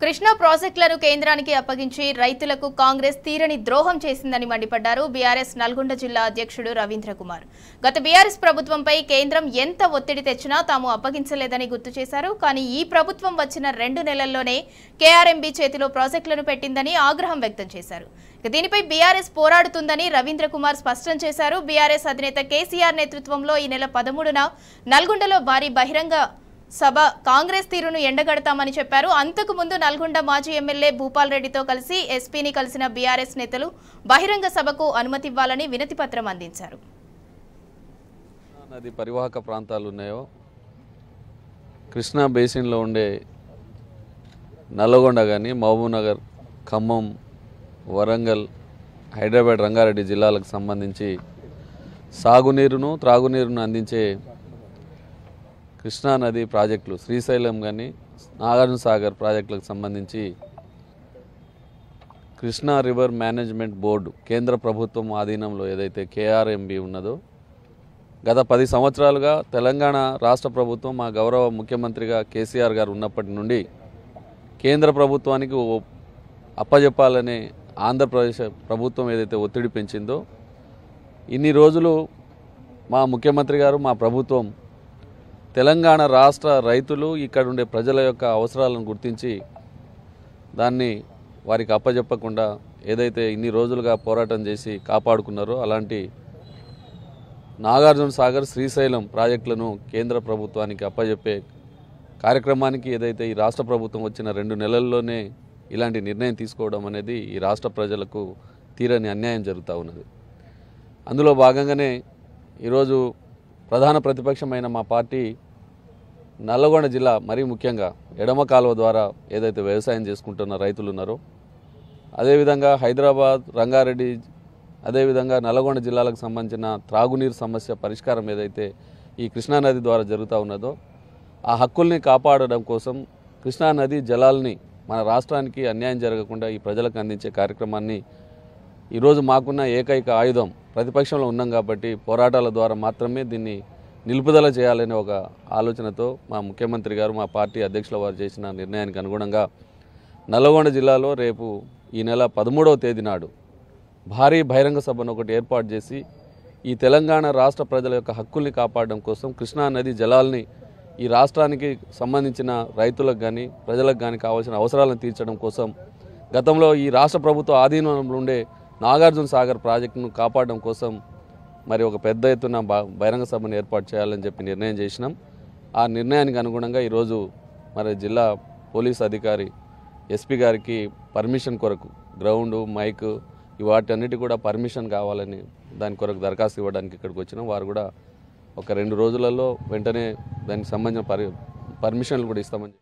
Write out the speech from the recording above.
కృష్ణా ప్రాజెక్టులను కేంద్రానికి అప్పగించి రైతులకు కాంగ్రెస్ తీరని ద్రోహం చేసిందని మండిపడ్డారు బీఆర్ఎస్ నల్గొండ జిల్లా అధ్యక్షుడు రవీంద్ర కుమార్. గత బీఆర్ఎస్ ప్రభుత్వంపై కేంద్రం ఎంత ఒత్తిడి తెచ్చినా తాము అప్పగించలేదని గుర్తు చేశారు. కానీ ఈ ప్రభుత్వం వచ్చిన 2 నెలల్లోనే కేఆర్ఎంబీ చేతిలో ప్రాజెక్టులను పెట్టిందని ఆగ్రహం వ్యక్తం చేశారు. దీనిపై బీఆర్ఎస్ పోరాడుతుందని రవీంద్ర కుమార్ స్పష్టం చేశారు. బీఆర్ఎస్ అధినేత కేసీఆర్ నేతృత్వంలో ఈ నెల 13న నల్గొండలో భారీ బహిరంగ సభ కాంగ్రెస్ తీరును ఎండగడతామని చెప్పారు. అంతకు ముందు నల్గొండ మాజీ ఎమ్మెల్యే భూపాల్ రెడ్డితో కలిసి ఎస్పీని కలిసిన బీఆర్ఎస్ నేతలు బహిరంగ సభకు అనుమతి ఇవ్వాలని వినతి పత్రం అందించారు. నది పరివాహక ప్రాంతాలు ఉన్నాయో కృష్ణా బేసిన్లో ఉండే నల్గొండ కానీ మహబూబ్నగర్, ఖమ్మం, వరంగల్, హైదరాబాద్, రంగారెడ్డి జిల్లాలకు సంబంధించి సాగునీరును త్రాగునీరును అందించే కృష్ణా నది ప్రాజెక్టులు శ్రీశైలం కానీ నాగార్జున సాగర్ ప్రాజెక్టులకు సంబంధించి కృష్ణా రివర్ మేనేజ్మెంట్ బోర్డు కేంద్ర ప్రభుత్వం ఆధీనంలో ఏదైతే కేఆర్ఎంబీ ఉన్నదో గత 10 సంవత్సరాలుగా తెలంగాణ రాష్ట్ర ప్రభుత్వం మా గౌరవ ముఖ్యమంత్రిగా కేసీఆర్ గారు ఉన్నప్పటి నుండి కేంద్ర ప్రభుత్వానికి అప్పజెప్పాలనే ఆంధ్రప్రదేశ్ ప్రభుత్వం ఏదైతే ఒత్తిడి పెంచిందో ఇన్ని రోజులు మా ముఖ్యమంత్రి గారు మా ప్రభుత్వం తెలంగాణ రాష్ట్ర రైతులు ఇక్కడ ఉండే ప్రజల యొక్క అవసరాలను గుర్తించి దాన్ని వారికి అప్పజెప్పకుండా ఏదైతే ఇన్ని రోజులుగా పోరాటం చేసి కాపాడుకున్నారో అలాంటి నాగార్జున సాగర్, శ్రీశైలం ప్రాజెక్టులను కేంద్ర ప్రభుత్వానికి అప్పజెప్పే కార్యక్రమానికి ఏదైతే ఈ రాష్ట్ర ప్రభుత్వం వచ్చిన 2 నెలల్లోనే ఇలాంటి నిర్ణయం తీసుకోవడం అనేది ఈ రాష్ట్ర ప్రజలకు తీరని అన్యాయం జరుగుతూ ఉన్నది. అందులో భాగంగానే ఈరోజు ప్రధాన ప్రతిపక్షమైన మా పార్టీ నల్లగొండ జిల్లా మరీ ముఖ్యంగా ఎడమ కాలువ ద్వారా ఏదైతే వ్యవసాయం చేసుకుంటున్న రైతులు ఉన్నారో అదేవిధంగా హైదరాబాద్, రంగారెడ్డి, అదేవిధంగా నల్లగొండ జిల్లాలకు సంబంధించిన త్రాగునీరు సమస్య పరిష్కారం ఏదైతే ఈ కృష్ణానది ద్వారా జరుగుతూ ఉన్నదో ఆ హక్కుల్ని కాపాడడం కోసం కృష్ణానది జలాల్ని మన రాష్ట్రానికి అన్యాయం జరగకుండా ఈ ప్రజలకు అందించే కార్యక్రమాన్ని ఈరోజు మాకున్న ఏకైక ఆయుధం ప్రతిపక్షంలో ఉన్నాం కాబట్టి పోరాటాల ద్వారా మాత్రమే దీన్ని నిలుపుదల చేయాలనే ఒక ఆలోచనతో మా ముఖ్యమంత్రి గారు మా పార్టీ అధ్యక్షుల వారు చేసిన నిర్ణయానికి అనుగుణంగా నల్లగొండ జిల్లాలో రేపు ఈ నెల 13వ తేదీ నాడు భారీ బహిరంగ సభను ఒకటి ఏర్పాటు చేసి ఈ తెలంగాణ రాష్ట్ర ప్రజల యొక్క హక్కుల్ని కాపాడడం కోసం కృష్ణా నది జలాల్ని ఈ రాష్ట్రానికి సంబంధించిన రైతులకు కానీ ప్రజలకు కానీ కావాల్సిన అవసరాలను తీర్చడం కోసం గతంలో ఈ రాష్ట్ర ప్రభుత్వ ఆధీనంలో ఉండే నాగార్జున సాగర్ ప్రాజెక్టును కాపాడడం కోసం మరి ఒక పెద్ద ఎత్తున బహిరంగ సభను ఏర్పాటు చేయాలని చెప్పి నిర్ణయం చేసినాం. ఆ నిర్ణయానికి అనుగుణంగా ఈరోజు మరి జిల్లా పోలీస్ అధికారి ఎస్పీ గారికి పర్మిషన్ కొరకు గ్రౌండ్, మైక్ వాటన్నిటి కూడా పర్మిషన్ కావాలని దాని కొరకు దరఖాస్తు ఇవ్వడానికి ఇక్కడికి వచ్చినాం. వారు కూడా ఒక 2 రోజులలో వెంటనే దానికి సంబంధించిన పర్మిషన్లు కూడా ఇస్తామని